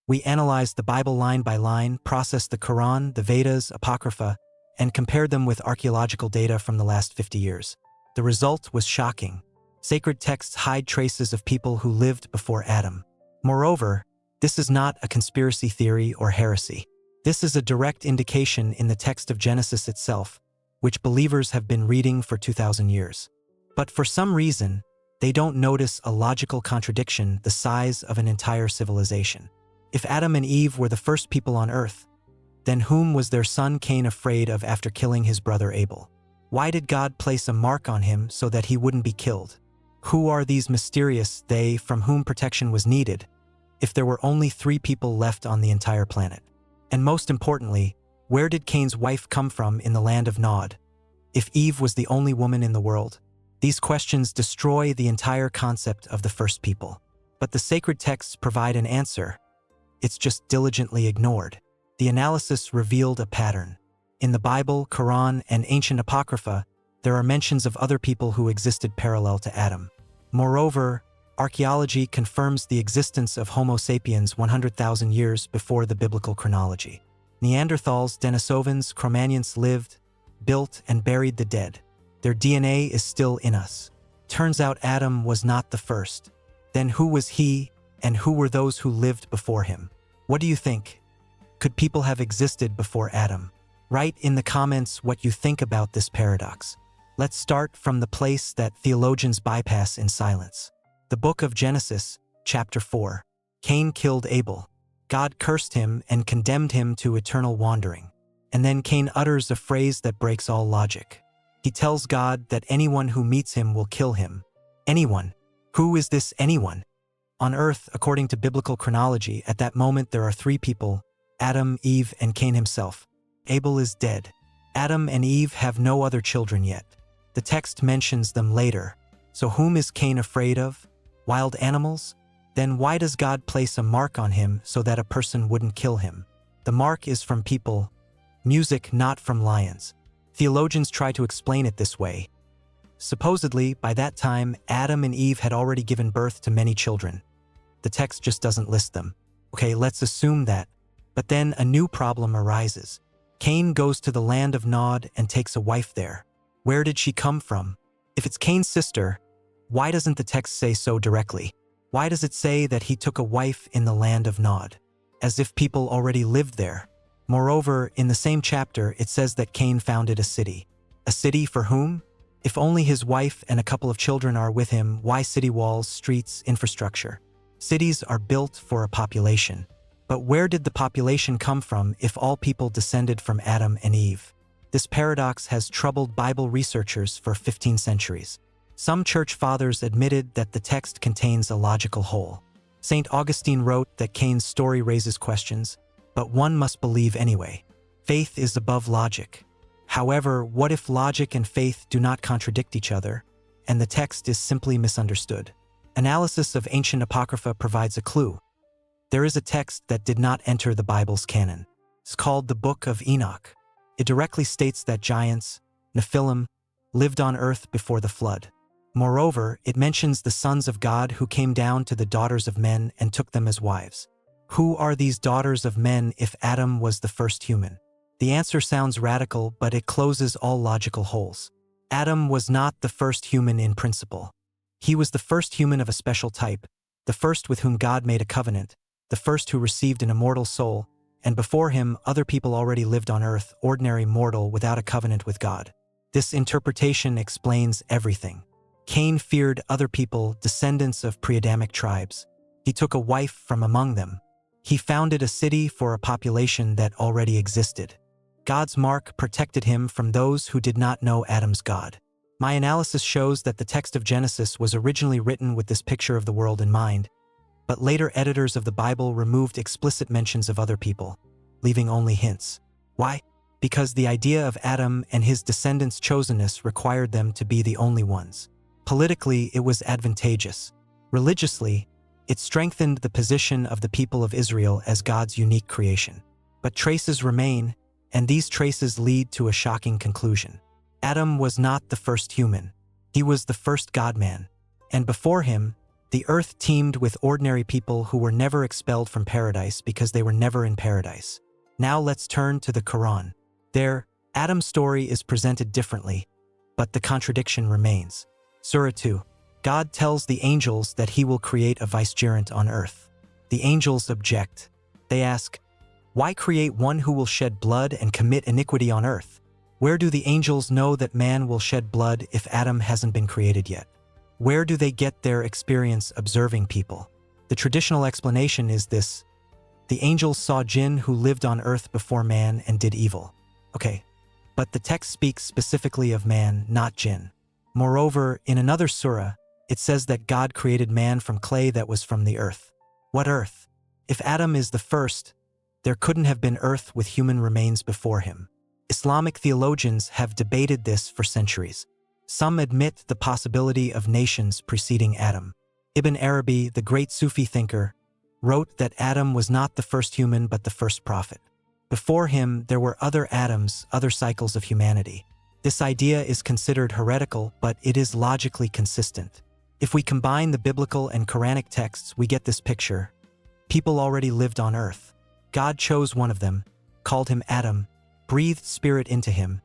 We analyzed the Bible line by line, processed the Quran, the Vedas, Apocrypha, and compared them with archaeological data from the last 50 years. The result was shocking. Sacred texts hide traces of people who lived before Adam. Moreover, this is not a conspiracy theory or heresy. This is a direct indication in the text of Genesis itself, which believers have been reading for 2,000 years. But for some reason, they don't notice a logical contradiction the size of an entire civilization. If Adam and Eve were the first people on earth, then whom was their son Cain afraid of after killing his brother Abel? Why did God place a mark on him so that he wouldn't be killed? Who are these mysterious they from whom protection was needed if there were only 3 people left on the entire planet? And most importantly, where did Cain's wife come from in the land of Nod? If Eve was the only woman in the world? These questions destroy the entire concept of the first people. But the sacred texts provide an answer. It's just diligently ignored. The analysis revealed a pattern. In the Bible, Quran, and ancient Apocrypha, there are mentions of other people who existed parallel to Adam. Moreover, archaeology confirms the existence of Homo sapiens 100,000 years before the biblical chronology. Neanderthals, Denisovans, Cro-Magnons lived, built, and buried the dead. Their DNA is still in us. Turns out Adam was not the first. Then who was he, and who were those who lived before him? What do you think? Could people have existed before Adam? Write in the comments what you think about this paradox. Let's start from the place that theologians bypass in silence. The book of Genesis, chapter 4. Cain killed Abel. God cursed him and condemned him to eternal wandering. And then Cain utters a phrase that breaks all logic. He tells God that anyone who meets him will kill him. Anyone. Who is this anyone? On earth, according to biblical chronology, at that moment there are 3 people: Adam, Eve, and Cain himself. Abel is dead. Adam and Eve have no other children yet. The text mentions them later. So whom is Cain afraid of? Wild animals? Then why does God place a mark on him so that a person wouldn't kill him? The mark is from people. Music, not from lions. Theologians try to explain it this way. Supposedly, by that time, Adam and Eve had already given birth to many children. The text just doesn't list them. Okay, let's assume that. But then a new problem arises. Cain goes to the land of Nod and takes a wife there. Where did she come from? If it's Cain's sister, why doesn't the text say so directly? Why does it say that he took a wife in the land of Nod? As if people already lived there. Moreover, in the same chapter, it says that Cain founded a city. A city for whom? If only his wife and a couple of children are with him, why city walls, streets, infrastructure? Cities are built for a population. But where did the population come from if all people descended from Adam and Eve? This paradox has troubled Bible researchers for 15 centuries. Some church fathers admitted that the text contains a logical hole. St. Augustine wrote that Cain's story raises questions, but one must believe anyway. Faith is above logic. However, what if logic and faith do not contradict each other, and the text is simply misunderstood? Analysis of ancient Apocrypha provides a clue. There is a text that did not enter the Bible's canon. It's called the Book of Enoch. It directly states that giants, Nephilim, lived on earth before the flood. Moreover, it mentions the sons of God who came down to the daughters of men and took them as wives. Who are these daughters of men if Adam was the first human? The answer sounds radical, but it closes all logical holes. Adam was not the first human in principle. He was the first human of a special type, the first with whom God made a covenant, the first who received an immortal soul, and before him other people already lived on earth, ordinary mortal without a covenant with God. This interpretation explains everything. Cain feared other people, descendants of pre-Adamic tribes. He took a wife from among them. He founded a city for a population that already existed. God's mark protected him from those who did not know Adam's God. My analysis shows that the text of Genesis was originally written with this picture of the world in mind, but later editors of the Bible removed explicit mentions of other people, leaving only hints. Why? Because the idea of Adam and his descendants' chosenness required them to be the only ones. Politically, it was advantageous. Religiously, it strengthened the position of the people of Israel as God's unique creation. But traces remain, and these traces lead to a shocking conclusion. Adam was not the first human. He was the first God-man. And before him, The earth teemed with ordinary people who were never expelled from paradise because they were never in paradise. Now let's turn to the Quran. There, Adam's story is presented differently, but the contradiction remains. Surah 2. God tells the angels that he will create a vicegerent on earth. The angels object. They ask, "Why create one who will shed blood and commit iniquity on earth?" Where do the angels know that man will shed blood if Adam hasn't been created yet? Where do they get their experience observing people? The traditional explanation is this: the angels saw jinn who lived on earth before man and did evil. Okay, but the text speaks specifically of man, not jinn. Moreover, in another surah, it says that God created man from clay that was from the earth. What earth? If Adam is the first, there couldn't have been earth with human remains before him. Islamic theologians have debated this for centuries. Some admit the possibility of nations preceding Adam. Ibn Arabi, the great Sufi thinker, wrote that Adam was not the first human but the first prophet. Before him, there were other Adams, other cycles of humanity. This idea is considered heretical, but it is logically consistent. If we combine the biblical and Quranic texts, we get this picture. People already lived on earth. God chose one of them, called him Adam, breathed spirit into him,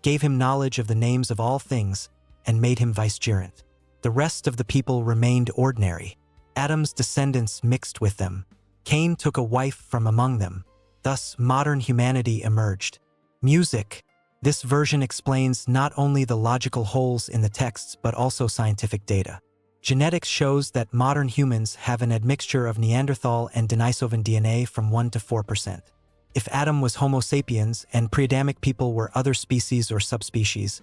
gave him knowledge of the names of all things, and made him vicegerent. The rest of the people remained ordinary. Adam's descendants mixed with them. Cain took a wife from among them. Thus, modern humanity emerged. Music. This version explains not only the logical holes in the texts but also scientific data. Genetics shows that modern humans have an admixture of Neanderthal and Denisovan DNA from 1 to 4%. If Adam was Homo sapiens and pre-Adamic people were other species or subspecies,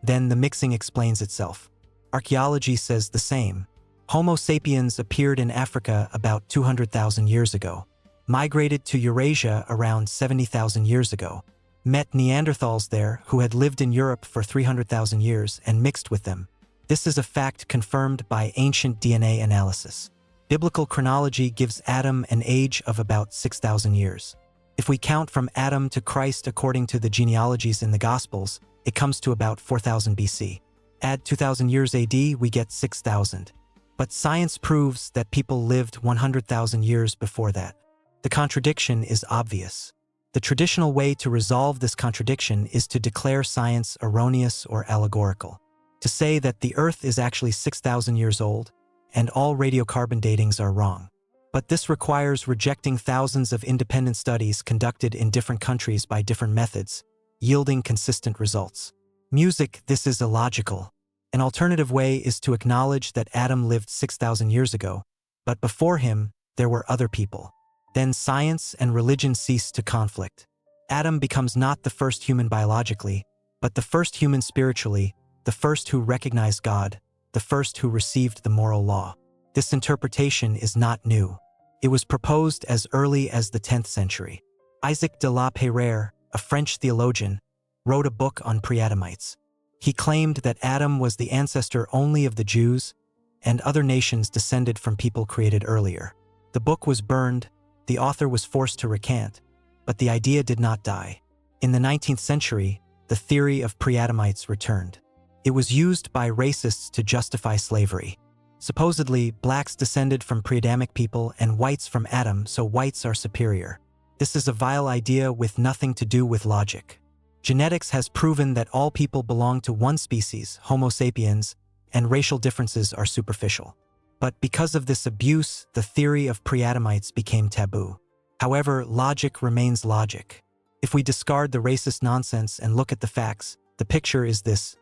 then the mixing explains itself. Archaeology says the same. Homo sapiens appeared in Africa about 200,000 years ago, migrated to Eurasia around 70,000 years ago, met Neanderthals there who had lived in Europe for 300,000 years and mixed with them. This is a fact confirmed by ancient DNA analysis. Biblical chronology gives Adam an age of about 6,000 years. If we count from Adam to Christ according to the genealogies in the Gospels, it comes to about 4000 BC. Add 2000 years AD, we get 6000. But science proves that people lived 100,000 years before that. The contradiction is obvious. The traditional way to resolve this contradiction is to declare science erroneous or allegorical. To say that the Earth is actually 6,000 years old, and all radiocarbon datings are wrong. But this requires rejecting thousands of independent studies conducted in different countries by different methods, yielding consistent results. Music. This is illogical. An alternative way is to acknowledge that Adam lived 6,000 years ago, but before him, there were other people. Then science and religion cease to conflict. Adam becomes not the first human biologically, but the first human spiritually, the first who recognized God, the first who received the moral law. This interpretation is not new. It was proposed as early as the 10th century. Isaac de la Peyrère, a French theologian, wrote a book on pre-Adamites. He claimed that Adam was the ancestor only of the Jews, and other nations descended from people created earlier. The book was burned, the author was forced to recant, but the idea did not die. In the 19th century, the theory of pre-Adamites returned. It was used by racists to justify slavery. Supposedly, blacks descended from pre-Adamic people and whites from Adam, so whites are superior. This is a vile idea with nothing to do with logic. Genetics has proven that all people belong to one species, Homo sapiens, and racial differences are superficial. But because of this abuse, the theory of pre-Adamites became taboo. However, logic remains logic. If we discard the racist nonsense and look at the facts, the picture is this: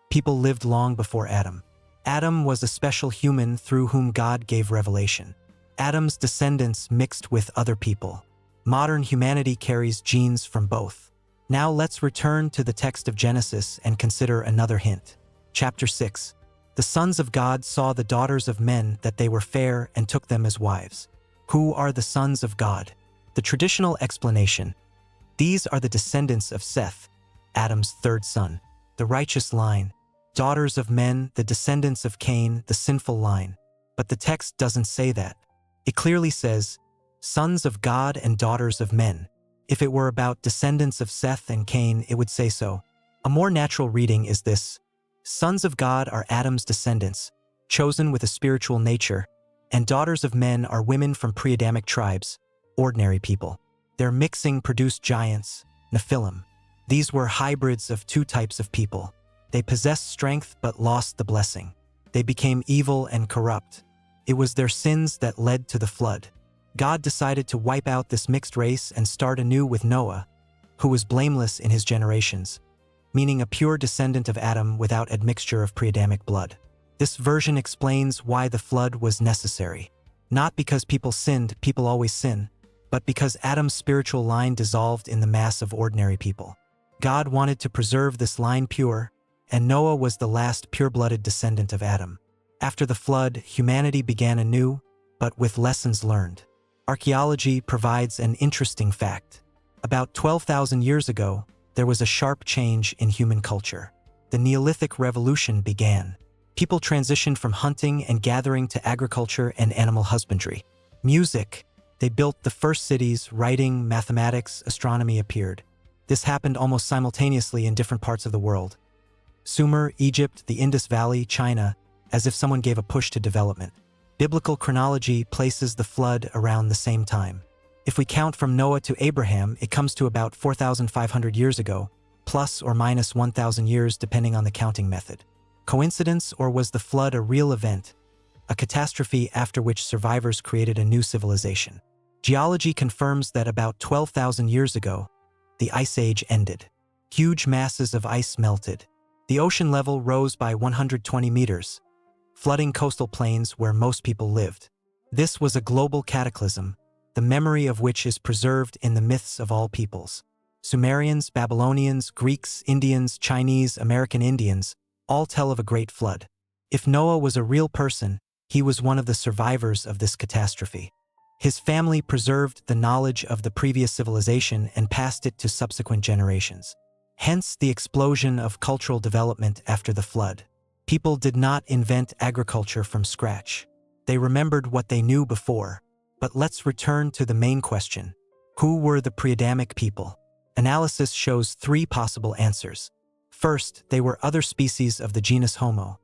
people lived long before Adam. Adam was a special human through whom God gave revelation. Adam's descendants mixed with other people. Modern humanity carries genes from both. Now let's return to the text of Genesis and consider another hint. Chapter 6. The sons of God saw the daughters of men that they were fair and took them as wives. Who are the sons of God? The traditional explanation: these are the descendants of Seth, Adam's third son, the righteous line. Daughters of men, the descendants of Cain, the sinful line. But the text doesn't say that. It clearly says, sons of God and daughters of men. If it were about descendants of Seth and Cain, it would say so. A more natural reading is this: sons of God are Adam's descendants, chosen with a spiritual nature, and daughters of men are women from pre-Adamic tribes, ordinary people. Their mixing produced giants, Nephilim. These were hybrids of two types of people. They possessed strength but lost the blessing. They became evil and corrupt. It was their sins that led to the flood. God decided to wipe out this mixed race and start anew with Noah, who was blameless in his generations, meaning a pure descendant of Adam without admixture of pre-Adamic blood. This version explains why the flood was necessary. Not because people sinned, people always sin, but because Adam's spiritual line dissolved in the mass of ordinary people. God wanted to preserve this line pure, and Noah was the last pure-blooded descendant of Adam. After the flood, humanity began anew, but with lessons learned. Archaeology provides an interesting fact. About 12,000 years ago, there was a sharp change in human culture. The Neolithic Revolution began. People transitioned from hunting and gathering to agriculture and animal husbandry. Music. They built the first cities, writing, mathematics, astronomy appeared. This happened almost simultaneously in different parts of the world. Sumer, Egypt, the Indus Valley, China, as if someone gave a push to development. Biblical chronology places the flood around the same time. If we count from Noah to Abraham, it comes to about 4,500 years ago, plus or minus 1,000 years depending on the counting method. Coincidence, or was the flood a real event, a catastrophe after which survivors created a new civilization? Geology confirms that about 12,000 years ago, the Ice Age ended. Huge masses of ice melted. The ocean level rose by 120 meters, flooding coastal plains where most people lived. This was a global cataclysm, the memory of which is preserved in the myths of all peoples. Sumerians, Babylonians, Greeks, Indians, Chinese, American Indians all tell of a great flood. If Noah was a real person, he was one of the survivors of this catastrophe. His family preserved the knowledge of the previous civilization and passed it to subsequent generations. Hence the explosion of cultural development after the flood. People did not invent agriculture from scratch. They remembered what they knew before. But let's return to the main question. Who were the pre-Adamic people? Analysis shows three possible answers. First, they were other species of the genus Homo.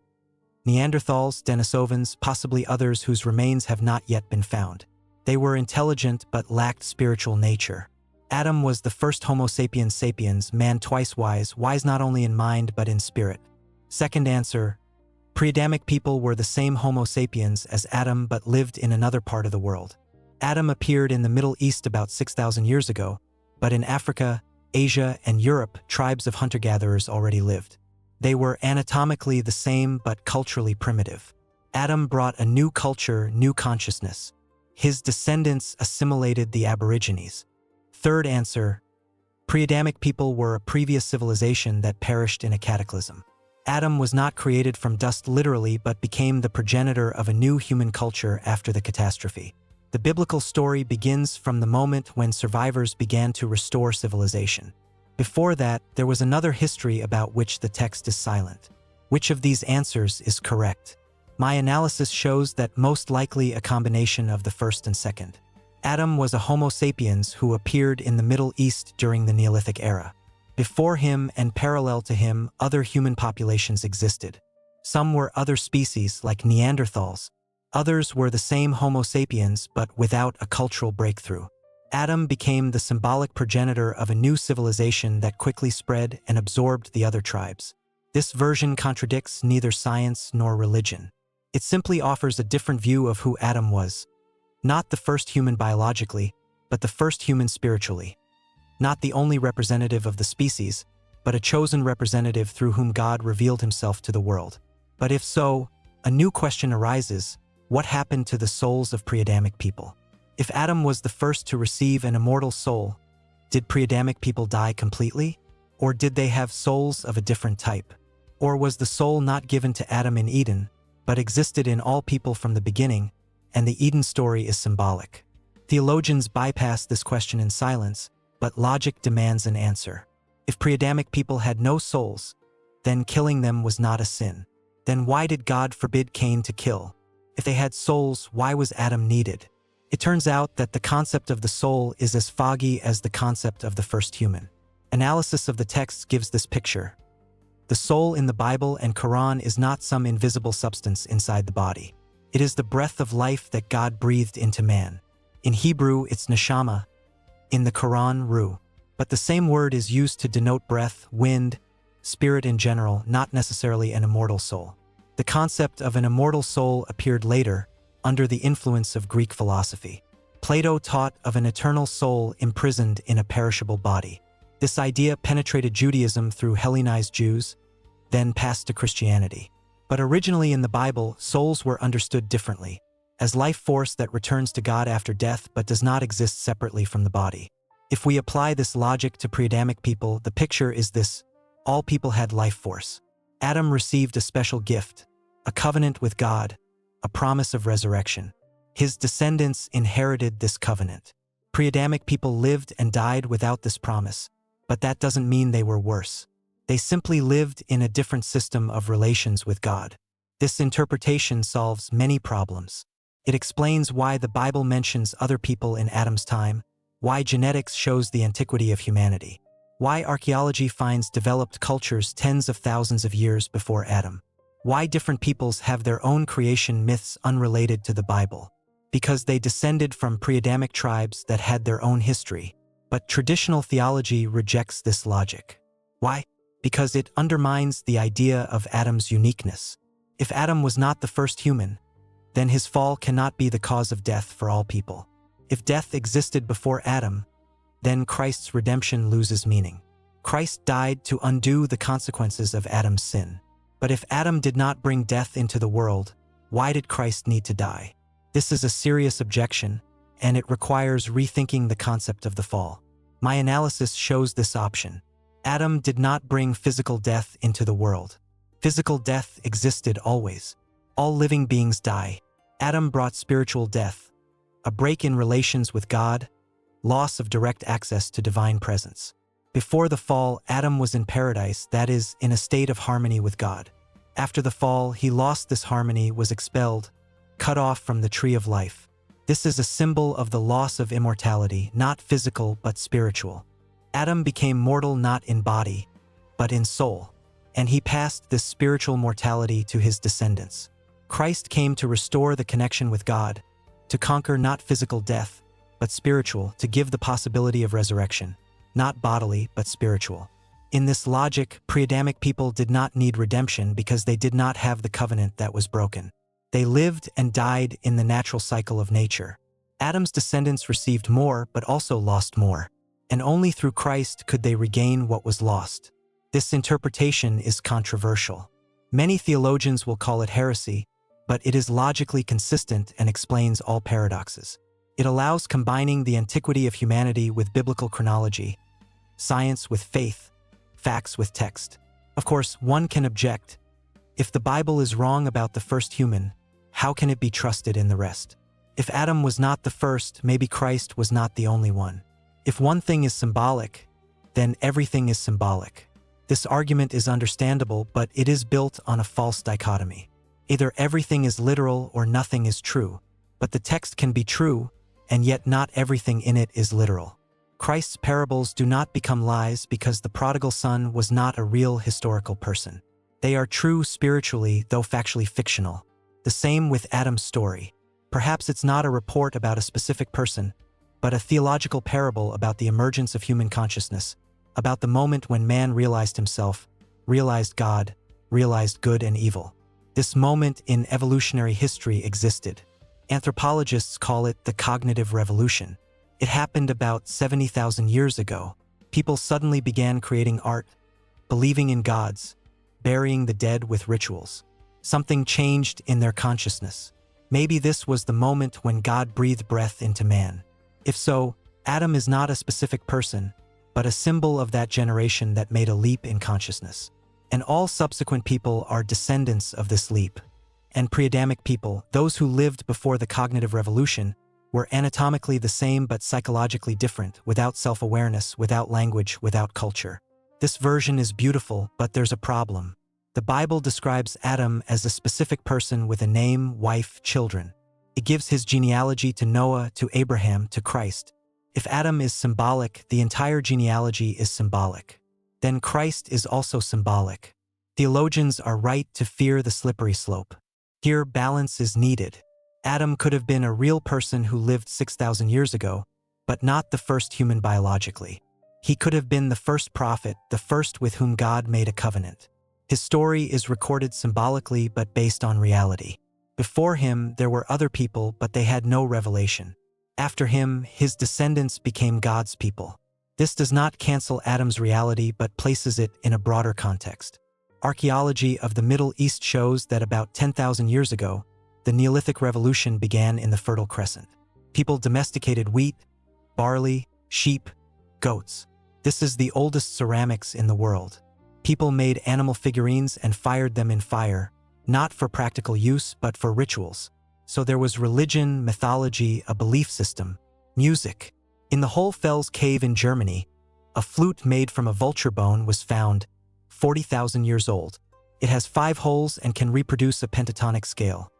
Neanderthals, Denisovans, possibly others whose remains have not yet been found. They were intelligent but lacked spiritual nature. Adam was the first Homo sapiens sapiens, man twice wise, wise not only in mind but in spirit. Second answer, pre-Adamic people were the same Homo sapiens as Adam but lived in another part of the world. Adam appeared in the Middle East about 6,000 years ago, but in Africa, Asia, and Europe, tribes of hunter-gatherers already lived. They were anatomically the same but culturally primitive. Adam brought a new culture, new consciousness. His descendants assimilated the Aborigines. Third answer, pre-Adamic people were a previous civilization that perished in a cataclysm. Adam was not created from dust literally but became the progenitor of a new human culture after the catastrophe. The biblical story begins from the moment when survivors began to restore civilization. Before that, there was another history about which the text is silent. Which of these answers is correct? My analysis shows that most likely a combination of the first and second. Adam was a Homo sapiens who appeared in the Middle East during the Neolithic era. Before him and parallel to him, other human populations existed. Some were other species like Neanderthals. Others were the same Homo sapiens but without a cultural breakthrough. Adam became the symbolic progenitor of a new civilization that quickly spread and absorbed the other tribes. This version contradicts neither science nor religion. It simply offers a different view of who Adam was. Not the first human biologically, but the first human spiritually. Not the only representative of the species, but a chosen representative through whom God revealed himself to the world. But if so, a new question arises: what happened to the souls of pre-Adamic people? If Adam was the first to receive an immortal soul, did pre-Adamic people die completely? Or did they have souls of a different type? Or was the soul not given to Adam in Eden, but existed in all people from the beginning, and the Eden story is symbolic? Theologians bypass this question in silence, but logic demands an answer. If pre-Adamic people had no souls, then killing them was not a sin. Then why did God forbid Cain to kill? If they had souls, why was Adam needed? It turns out that the concept of the soul is as foggy as the concept of the first human. Analysis of the text gives this picture. The soul in the Bible and Quran is not some invisible substance inside the body. It is the breath of life that God breathed into man. In Hebrew, it's neshama. In the Quran, ruh. But the same word is used to denote breath, wind, spirit in general, not necessarily an immortal soul. The concept of an immortal soul appeared later, under the influence of Greek philosophy. Plato taught of an eternal soul imprisoned in a perishable body. This idea penetrated Judaism through Hellenized Jews, then passed to Christianity. But originally in the Bible, souls were understood differently, as life force that returns to God after death but does not exist separately from the body. If we apply this logic to pre-Adamic people, the picture is this: all people had life force. Adam received a special gift, a covenant with God, a promise of resurrection. His descendants inherited this covenant. Pre-Adamic people lived and died without this promise, but that doesn't mean they were worse. They simply lived in a different system of relations with God. This interpretation solves many problems. It explains why the Bible mentions other people in Adam's time, why genetics shows the antiquity of humanity, why archaeology finds developed cultures tens of thousands of years before Adam, why different peoples have their own creation myths unrelated to the Bible. Because they descended from pre-Adamic tribes that had their own history. But traditional theology rejects this logic. Why? Because it undermines the idea of Adam's uniqueness. If Adam was not the first human, then his fall cannot be the cause of death for all people. If death existed before Adam, then Christ's redemption loses meaning. Christ died to undo the consequences of Adam's sin. But if Adam did not bring death into the world, why did Christ need to die? This is a serious objection, and it requires rethinking the concept of the fall. My analysis shows this option. Adam did not bring physical death into the world. Physical death existed always. All living beings die. Adam brought spiritual death, a break in relations with God, loss of direct access to divine presence. Before the fall, Adam was in paradise, that is, in a state of harmony with God. After the fall, he lost this harmony, was expelled, cut off from the tree of life. This is a symbol of the loss of immortality, not physical but spiritual. Adam became mortal not in body, but in soul, and he passed this spiritual mortality to his descendants. Christ came to restore the connection with God, to conquer not physical death, but spiritual, to give the possibility of resurrection, not bodily but spiritual. In this logic, pre-Adamic people did not need redemption because they did not have the covenant that was broken. They lived and died in the natural cycle of nature. Adam's descendants received more but also lost more, and only through Christ could they regain what was lost. This interpretation is controversial. Many theologians will call it heresy, but it is logically consistent and explains all paradoxes. It allows combining the antiquity of humanity with biblical chronology, science with faith, facts with text. Of course, one can object. If the Bible is wrong about the first human, how can it be trusted in the rest? If Adam was not the first, maybe Christ was not the only one. If one thing is symbolic, then everything is symbolic. This argument is understandable, but it is built on a false dichotomy. Either everything is literal or nothing is true, but the text can be true, and yet not everything in it is literal. Christ's parables do not become lies because the prodigal son was not a real historical person. They are true spiritually, though factually fictional. The same with Adam's story. Perhaps it's not a report about a specific person, but a theological parable about the emergence of human consciousness, about the moment when man realized himself, realized God, realized good and evil. This moment in evolutionary history existed. Anthropologists call it the cognitive revolution. It happened about 70,000 years ago. People suddenly began creating art, believing in gods, burying the dead with rituals. Something changed in their consciousness. Maybe this was the moment when God breathed breath into man. If so, Adam is not a specific person, but a symbol of that generation that made a leap in consciousness. And all subsequent people are descendants of this leap. And pre-Adamic people, those who lived before the cognitive revolution, were anatomically the same but psychologically different, without self-awareness, without language, without culture. This version is beautiful, but there's a problem. The Bible describes Adam as a specific person with a name, wife, children. It gives his genealogy to Noah, to Abraham, to Christ. If Adam is symbolic, the entire genealogy is symbolic. Then Christ is also symbolic. Theologians are right to fear the slippery slope. Here, balance is needed. Adam could have been a real person who lived 6,000 years ago, but not the first human biologically. He could have been the first prophet, the first with whom God made a covenant. His story is recorded symbolically but based on reality. Before him, there were other people, but they had no revelation. After him, his descendants became God's people. This does not cancel Adam's reality but places it in a broader context. Archaeology of the Middle East shows that about 10,000 years ago, the Neolithic Revolution began in the Fertile Crescent. People domesticated wheat, barley, sheep, goats. This is the oldest ceramics in the world. People made animal figurines and fired them in fire, not for practical use but for rituals. So there was religion, mythology, a belief system, music. In the Hohlfels cave in Germany, a flute made from a vulture bone was found, 40,000 years old. It has 5 holes and can reproduce a pentatonic scale.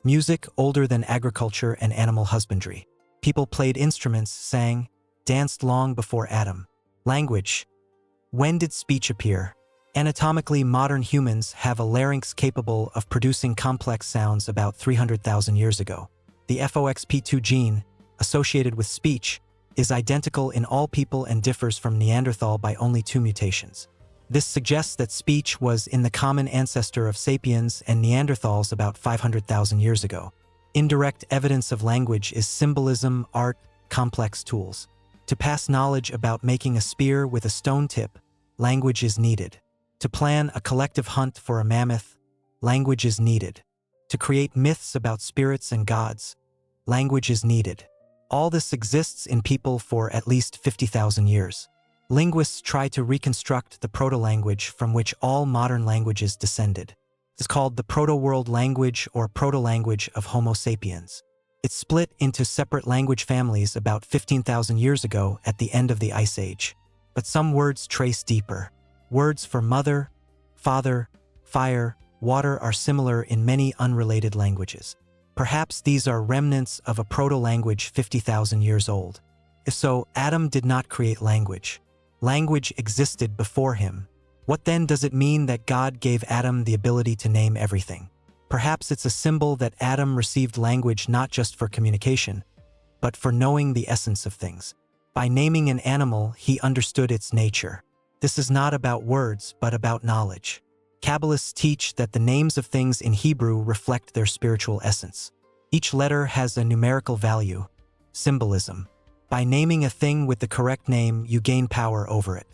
Music older than agriculture and animal husbandry. People played instruments, sang, danced long before Adam. Language. When did speech appear? Anatomically, modern humans have a larynx capable of producing complex sounds about 300,000 years ago. The FOXP2 gene, associated with speech, is identical in all people and differs from Neanderthal by only 2 mutations. This suggests that speech was in the common ancestor of sapiens and Neanderthals about 500,000 years ago. Indirect evidence of language is symbolism, art, complex tools. To pass knowledge about making a spear with a stone tip, language is needed. To plan a collective hunt for a mammoth, language is needed. To create myths about spirits and gods, language is needed. All this exists in people for at least 50,000 years. Linguists try to reconstruct the proto-language from which all modern languages descended. It's called the Proto-World Language or Proto-Language of Homo sapiens. It split into separate language families about 15,000 years ago at the end of the Ice Age. But some words trace deeper. Words for mother, father, fire, water are similar in many unrelated languages. Perhaps these are remnants of a proto-language 50,000 years old. If so, Adam did not create language. Language existed before him. What then does it mean that God gave Adam the ability to name everything? Perhaps it's a symbol that Adam received language not just for communication, but for knowing the essence of things. By naming an animal, he understood its nature. This is not about words, but about knowledge. Kabbalists teach that the names of things in Hebrew reflect their spiritual essence. Each letter has a numerical value, symbolism. By naming a thing with the correct name, you gain power over it.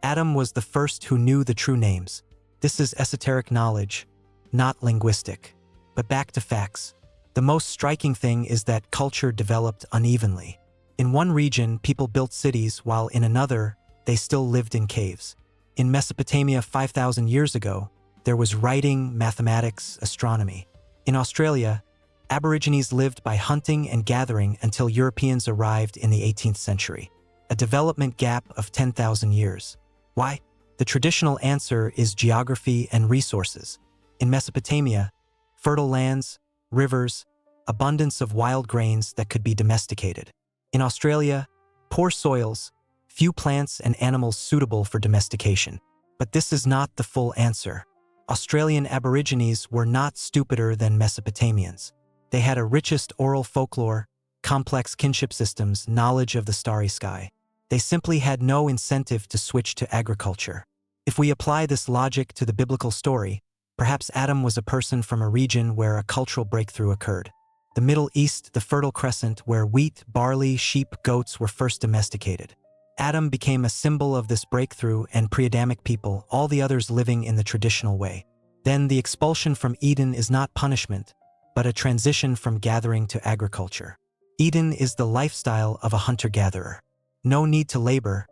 Adam was the first who knew the true names. This is esoteric knowledge, not linguistic. But back to facts. The most striking thing is that culture developed unevenly. In one region, people built cities, while in another, they still lived in caves. In Mesopotamia 5,000 years ago, there was writing, mathematics, astronomy. In Australia, Aborigines lived by hunting and gathering until Europeans arrived in the 18th century. A development gap of 10,000 years. Why? The traditional answer is geography and resources. In Mesopotamia, fertile lands, rivers, abundance of wild grains that could be domesticated. In Australia, poor soils, few plants and animals suitable for domestication. But this is not the full answer. Australian Aborigines were not stupider than Mesopotamians. They had a richest oral folklore, complex kinship systems, knowledge of the starry sky. They simply had no incentive to switch to agriculture. If we apply this logic to the biblical story, perhaps Adam was a person from a region where a cultural breakthrough occurred. The Middle East, the Fertile Crescent, where wheat, barley, sheep, goats were first domesticated. Adam became a symbol of this breakthrough and pre-Adamic people, all the others living in the traditional way. Then the expulsion from Eden is not punishment, but a transition from gathering to agriculture. Eden is the lifestyle of a hunter-gatherer. No need to labor,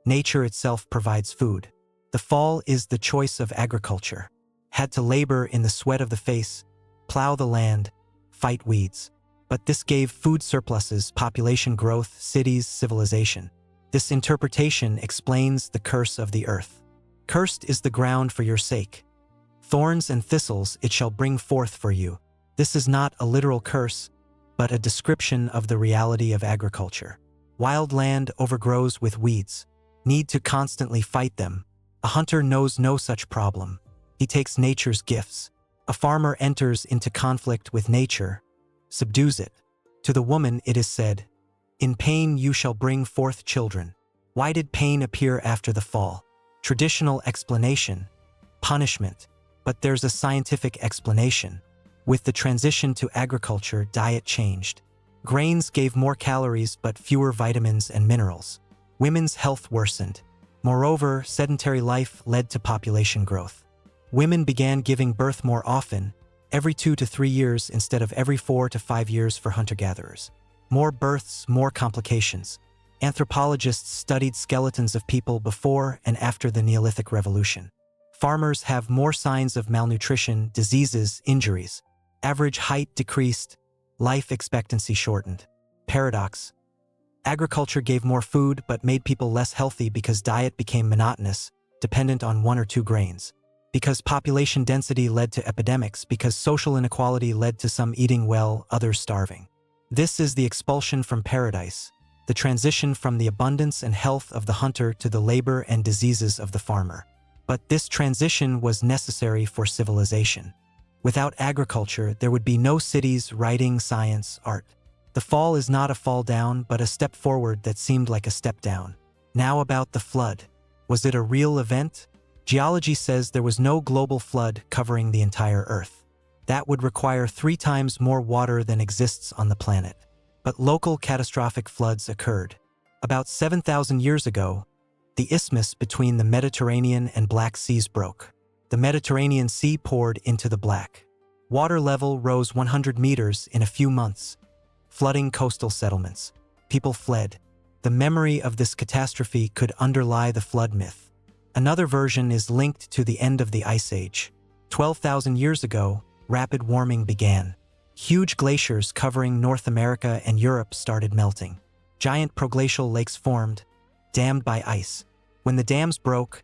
nature itself provides food. The fall is the choice of agriculture. Had to labor in the sweat of the face, plow the land, fight weeds. But this gave food surpluses, population growth, cities, civilization. This interpretation explains the curse of the earth. Cursed is the ground for your sake. Thorns and thistles it shall bring forth for you. This is not a literal curse, but a description of the reality of agriculture. Wild land overgrows with weeds. Need to constantly fight them. A hunter knows no such problem. He takes nature's gifts. A farmer enters into conflict with nature, subdues it. To the woman it is said, "In pain you shall bring forth children." Why did pain appear after the fall? Traditional explanation: punishment. But there's a scientific explanation. With the transition to agriculture, diet changed. Grains gave more calories but fewer vitamins and minerals. Women's health worsened. Moreover, sedentary life led to population growth. Women began giving birth more often, every 2 to 3 years instead of every 4 to 5 years for hunter-gatherers. More births, more complications. Anthropologists studied skeletons of people before and after the Neolithic Revolution. Farmers have more signs of malnutrition, diseases, injuries. Average height decreased, life expectancy shortened. Paradox: agriculture gave more food but made people less healthy because diet became monotonous, dependent on 1 or 2 grains. Because population density led to epidemics, because social inequality led to some eating well, others starving. This is the expulsion from paradise, the transition from the abundance and health of the hunter to the labor and diseases of the farmer. But this transition was necessary for civilization. Without agriculture, there would be no cities, writing, science, art. The fall is not a fall down, but a step forward that seemed like a step down. Now about the flood. Was it a real event? Geology says there was no global flood covering the entire Earth. That would require 3 times more water than exists on the planet. But local catastrophic floods occurred. About 7,000 years ago, the isthmus between the Mediterranean and Black Seas broke. The Mediterranean Sea poured into the Black. Water level rose 100 meters in a few months, flooding coastal settlements. People fled. The memory of this catastrophe could underlie the flood myth. Another version is linked to the end of the Ice Age. 12,000 years ago, rapid warming began. Huge glaciers covering North America and Europe started melting. Giant proglacial lakes formed, dammed by ice. When the dams broke,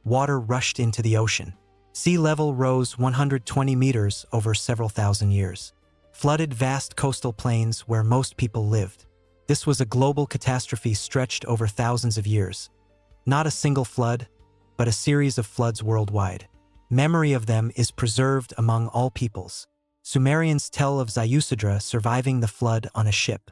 water rushed into the ocean. Sea level rose 120 meters over several thousand years, flooded vast coastal plains where most people lived. This was a global catastrophe stretched over thousands of years. Not a single flood, but a series of floods worldwide. Memory of them is preserved among all peoples. Sumerians tell of Ziusudra surviving the flood on a ship.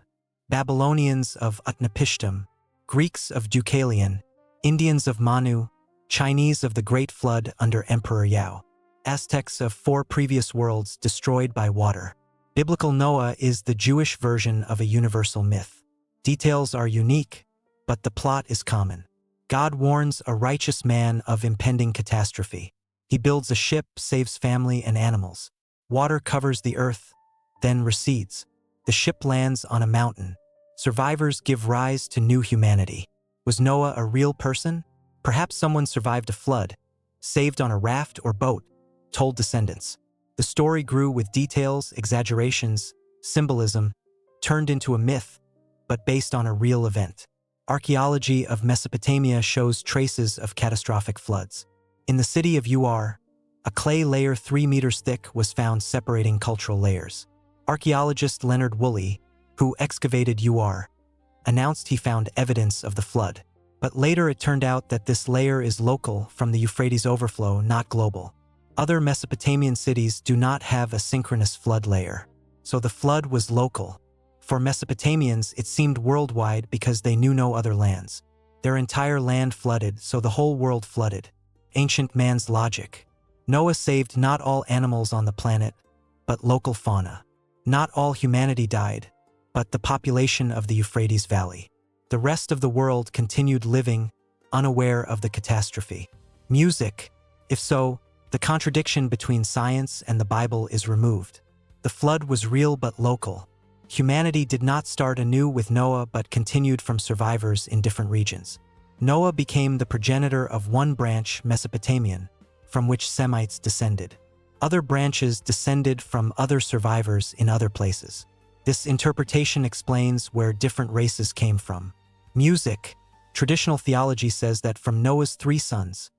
Babylonians of Utnapishtim, Greeks of Deucalion, Indians of Manu, Chinese of the Great Flood under Emperor Yao. Aztecs of 4 previous worlds destroyed by water. Biblical Noah is the Jewish version of a universal myth. Details are unique, but the plot is common. God warns a righteous man of impending catastrophe. He builds a ship, saves family and animals. Water covers the earth, then recedes. The ship lands on a mountain. Survivors give rise to new humanity. Was Noah a real person? Perhaps someone survived a flood, saved on a raft or boat, told descendants. The story grew with details, exaggerations, symbolism, turned into a myth, but based on a real event. Archaeology of Mesopotamia shows traces of catastrophic floods. In the city of Ur, a clay layer 3 meters thick was found separating cultural layers. Archaeologist Leonard Woolley, who excavated Ur, announced he found evidence of the flood. But later it turned out that this layer is local from the Euphrates overflow, not global. Other Mesopotamian cities do not have a synchronous flood layer, so the flood was local. For Mesopotamians, it seemed worldwide because they knew no other lands. Their entire land flooded, so the whole world flooded. Ancient man's logic. Noah saved not all animals on the planet, but local fauna. Not all humanity died, but the population of the Euphrates Valley. The rest of the world continued living, unaware of the catastrophe. Music. If so, the contradiction between science and the Bible is removed. The flood was real but local. Humanity did not start anew with Noah but continued from survivors in different regions. Noah became the progenitor of one branch, Mesopotamian, from which Semites descended. Other branches descended from other survivors in other places. This interpretation explains where different races came from. Music. Traditional theology says that from Noah's 3 sons,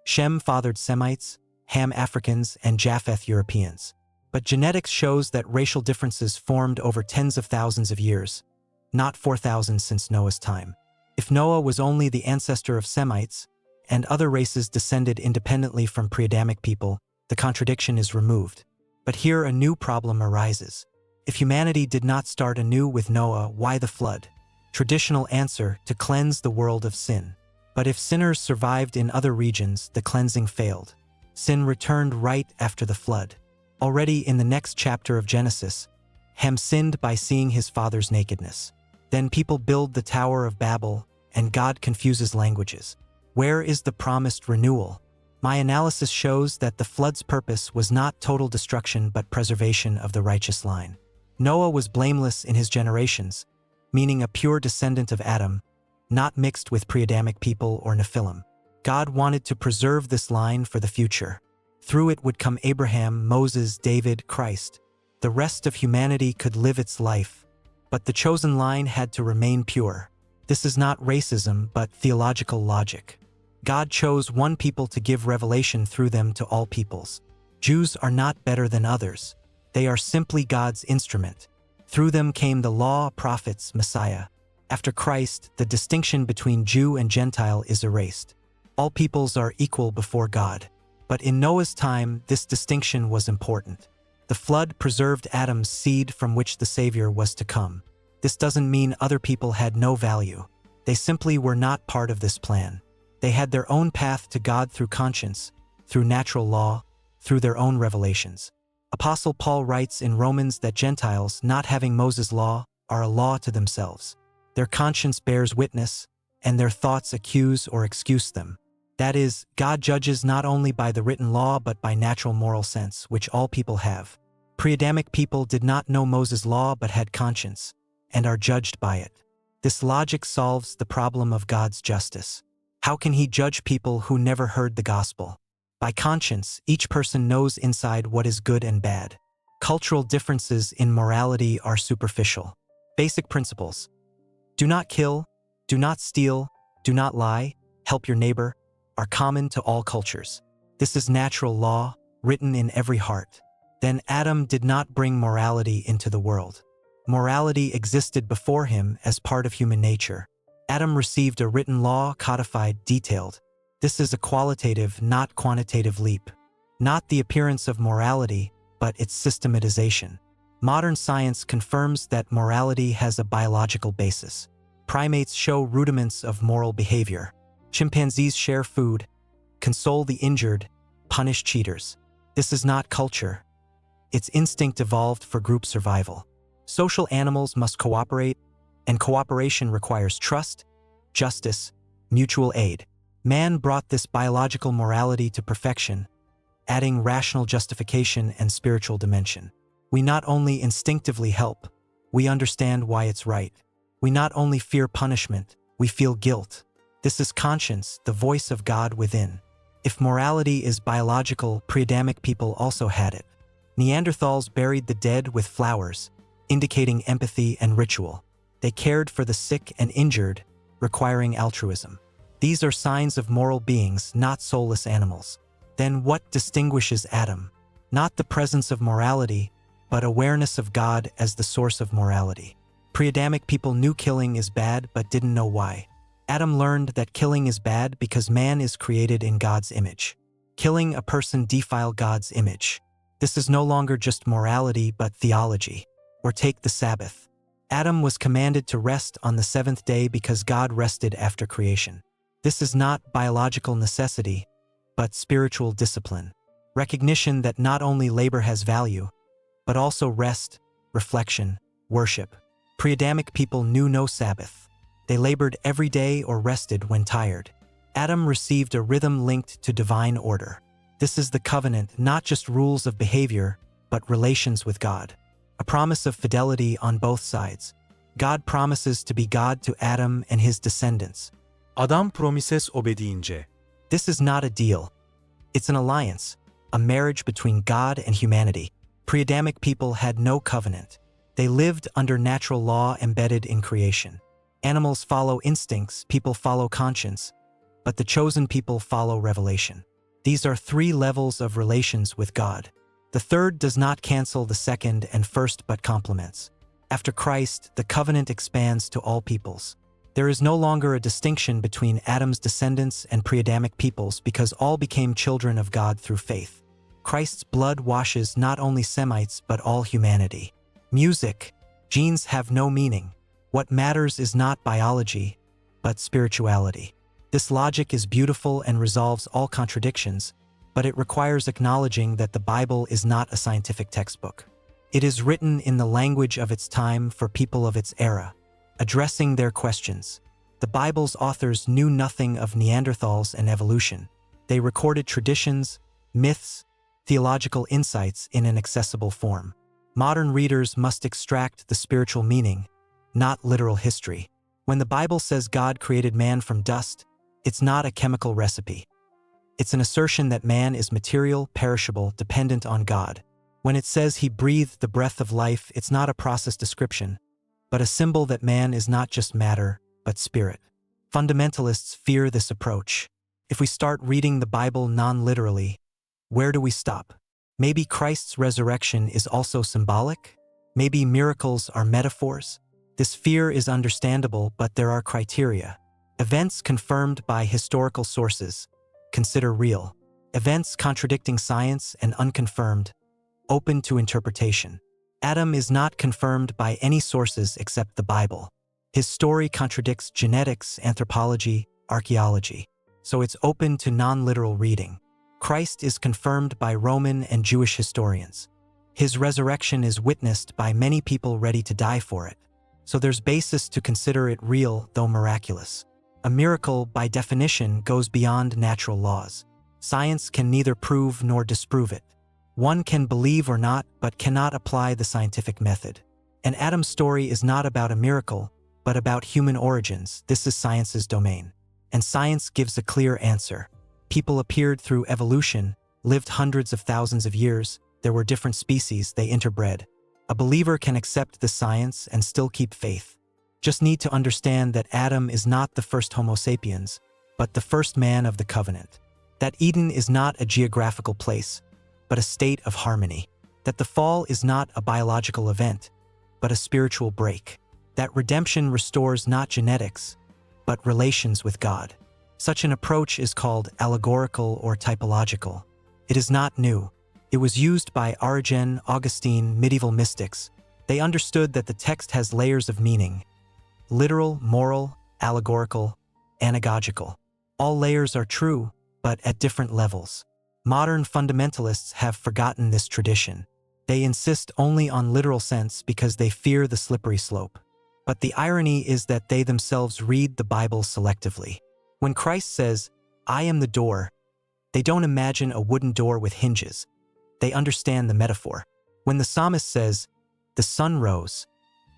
Shem fathered Semites, Ham Africans, and Japheth Europeans. But genetics shows that racial differences formed over tens of thousands of years, not 4,000 since Noah's time. If Noah was only the ancestor of Semites, and other races descended independently from pre-Adamic people, the contradiction is removed. But here a new problem arises. If humanity did not start anew with Noah, why the flood? Traditional answer: to cleanse the world of sin. But if sinners survived in other regions, the cleansing failed. Sin returned right after the flood. Already in the next chapter of Genesis, Ham sinned by seeing his father's nakedness. Then people build the Tower of Babel, and God confuses languages. Where is the promised renewal? My analysis shows that the flood's purpose was not total destruction but preservation of the righteous line. Noah was blameless in his generations, meaning a pure descendant of Adam, not mixed with pre-Adamic people or Nephilim. God wanted to preserve this line for the future. Through it would come Abraham, Moses, David, Christ. The rest of humanity could live its life, but the chosen line had to remain pure. This is not racism, but theological logic. God chose one people to give revelation through them to all peoples. Jews are not better than others. They are simply God's instrument. Through them came the law, prophets, Messiah. After Christ, the distinction between Jew and Gentile is erased. All peoples are equal before God. But in Noah's time, this distinction was important. The flood preserved Adam's seed from which the Savior was to come. This doesn't mean other people had no value. They simply were not part of this plan. They had their own path to God through conscience, through natural law, through their own revelations. Apostle Paul writes in Romans that Gentiles, not having Moses' law, are a law to themselves. Their conscience bears witness, and their thoughts accuse or excuse them. That is, God judges not only by the written law but by natural moral sense, which all people have. Pre-Adamic people did not know Moses' law but had conscience, and are judged by it. This logic solves the problem of God's justice. How can he judge people who never heard the gospel? By conscience, each person knows inside what is good and bad. Cultural differences in morality are superficial. Basic principles: do not kill, do not steal, do not lie, help your neighbor, are common to all cultures. This is natural law, written in every heart. Then Adam did not bring morality into the world. Morality existed before him as part of human nature. Adam received a written law, codified, detailed. This is a qualitative, not quantitative leap. Not the appearance of morality, but its systematization. Modern science confirms that morality has a biological basis. Primates show rudiments of moral behavior. Chimpanzees share food, console the injured, punish cheaters. This is not culture. Its instinct evolved for group survival. Social animals must cooperate, and cooperation requires trust, justice, mutual aid. Man brought this biological morality to perfection, adding rational justification and spiritual dimension. We not only instinctively help, we understand why it's right. We not only fear punishment, we feel guilt. This is conscience, the voice of God within. If morality is biological, pre-Adamic people also had it. Neanderthals buried the dead with flowers, indicating empathy and ritual. They cared for the sick and injured, requiring altruism. These are signs of moral beings, not soulless animals. Then what distinguishes Adam? Not the presence of morality, but awareness of God as the source of morality. Pre-Adamic people knew killing is bad but didn't know why. Adam learned that killing is bad because man is created in God's image. Killing a person defiles God's image. This is no longer just morality but theology. Or take the Sabbath. Adam was commanded to rest on the seventh day because God rested after creation. This is not biological necessity, but spiritual discipline. Recognition that not only labor has value, but also rest, reflection, worship. Pre-Adamic people knew no Sabbath. They labored every day or rested when tired. Adam received a rhythm linked to divine order. This is the covenant, not just rules of behavior, but relations with God. A promise of fidelity on both sides. God promises to be God to Adam and his descendants. Adam promises obediince. This is not a deal. It's an alliance, a marriage between God and humanity. Pre-Adamic people had no covenant. They lived under natural law embedded in creation. Animals follow instincts, people follow conscience, but the chosen people follow revelation. These are three levels of relations with God. The third does not cancel the second and first but complements. After Christ, the covenant expands to all peoples. There is no longer a distinction between Adam's descendants and pre-Adamic peoples because all became children of God through faith. Christ's blood washes not only Semites but all humanity. Music. Genes have no meaning. What matters is not biology, but spirituality. This logic is beautiful and resolves all contradictions, but it requires acknowledging that the Bible is not a scientific textbook. It is written in the language of its time for people of its era, addressing their questions. The Bible's authors knew nothing of Neanderthals and evolution. They recorded traditions, myths, theological insights in an accessible form. Modern readers must extract the spiritual meaning, not literal history. When the Bible says God created man from dust, it's not a chemical recipe. It's an assertion that man is material, perishable, dependent on God. When it says he breathed the breath of life, it's not a process description, but a symbol that man is not just matter, but spirit. Fundamentalists fear this approach. If we start reading the Bible non-literally, where do we stop? Maybe Christ's resurrection is also symbolic? Maybe miracles are metaphors? This fear is understandable, but there are criteria. Events confirmed by historical sources. Consider real. Events contradicting science and unconfirmed. Open to interpretation. Adam is not confirmed by any sources except the Bible. His story contradicts genetics, anthropology, archaeology. So it's open to non-literal reading. Christ is confirmed by Roman and Jewish historians. His resurrection is witnessed by many people ready to die for it. So there's basis to consider it real, though miraculous. A miracle, by definition, goes beyond natural laws. Science can neither prove nor disprove it. One can believe or not, but cannot apply the scientific method. And Adam's story is not about a miracle, but about human origins. This is science's domain. And science gives a clear answer. People appeared through evolution, lived hundreds of thousands of years, there were different species, they interbred. A believer can accept the science and still keep faith. Just need to understand that Adam is not the first Homo sapiens, but the first man of the covenant. That Eden is not a geographical place, but a state of harmony. That the fall is not a biological event, but a spiritual break. That redemption restores not genetics, but relations with God. Such an approach is called allegorical or typological. It is not new. It was used by Origen, Augustine, medieval mystics. They understood that the text has layers of meaning: literal, moral, allegorical, anagogical. All layers are true, but at different levels. Modern fundamentalists have forgotten this tradition. They insist only on literal sense because they fear the slippery slope. But the irony is that they themselves read the Bible selectively. When Christ says, "I am the door," they don't imagine a wooden door with hinges. They understand the metaphor. When the psalmist says, "The sun rose,"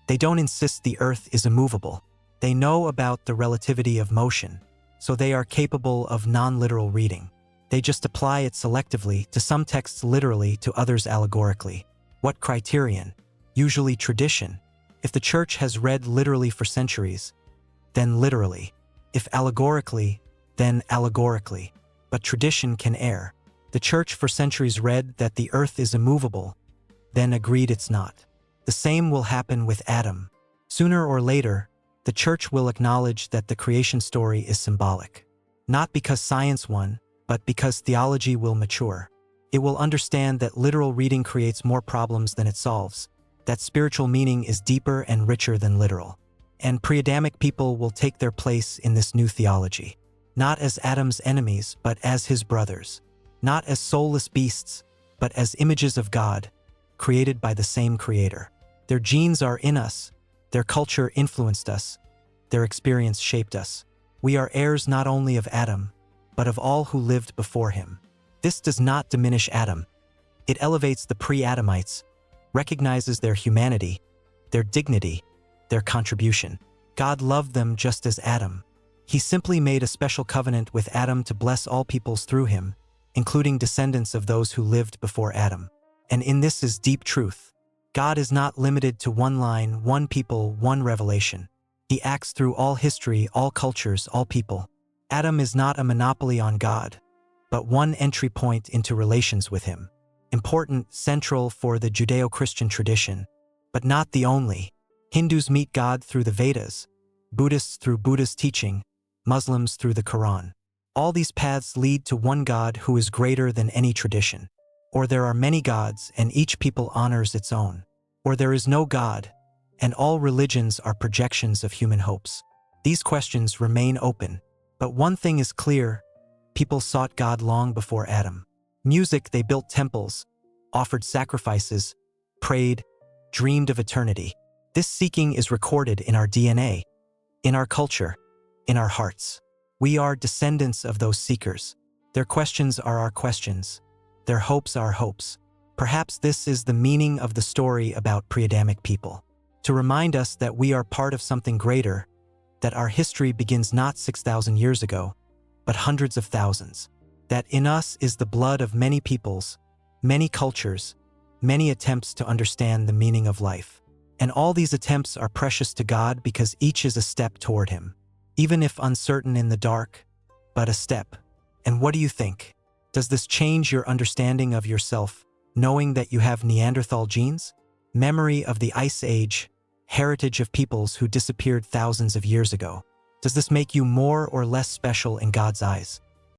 they don't insist the earth is immovable. They know about the relativity of motion, so they are capable of non-literal reading. They just apply it selectively, to some texts literally, to others allegorically. What criterion? Usually tradition. If the church has read literally for centuries, then literally. If allegorically, then allegorically. But tradition can err. The church for centuries read that the earth is immovable, then agreed it's not. The same will happen with Adam. Sooner or later, the church will acknowledge that the creation story is symbolic. Not because science won, but because theology will mature. It will understand that literal reading creates more problems than it solves, that spiritual meaning is deeper and richer than literal. And pre-Adamic people will take their place in this new theology, not as Adam's enemies, but as his brothers, not as soulless beasts, but as images of God, created by the same Creator. Their genes are in us, their culture influenced us, their experience shaped us. We are heirs not only of Adam, but of all who lived before him. This does not diminish Adam. It elevates the pre-Adamites, recognizes their humanity, their dignity, their contribution. God loved them just as Adam. He simply made a special covenant with Adam to bless all peoples through him, including descendants of those who lived before Adam. And in this is deep truth. God is not limited to one line, one people, one revelation. He acts through all history, all cultures, all people. Adam is not a monopoly on God, but one entry point into relations with him. Important, central for the Judeo-Christian tradition, but not the only. Hindus meet God through the Vedas, Buddhists through Buddha's teaching, Muslims through the Quran. All these paths lead to one God who is greater than any tradition. Or there are many gods and each people honors its own. or there is no God, and all religions are projections of human hopes? These questions remain open, but one thing is clear: people sought God long before Adam. Music, they built temples, offered sacrifices, prayed, dreamed of eternity. This seeking is recorded in our DNA, in our culture, in our hearts. We are descendants of those seekers. Their questions are our questions. Their hopes are our hopes. Perhaps this is the meaning of the story about pre-Adamic people, to remind us that we are part of something greater, that our history begins not 6,000 years ago, but hundreds of thousands, that in us is the blood of many peoples, many cultures, many attempts to understand the meaning of life. And all these attempts are precious to God because each is a step toward Him, even if uncertain in the dark, but a step. And what do you think? Does this change your understanding of yourself, knowing that you have Neanderthal genes, memory of the Ice Age, heritage of peoples who disappeared thousands of years ago? Does this make you more or less special in God's eyes?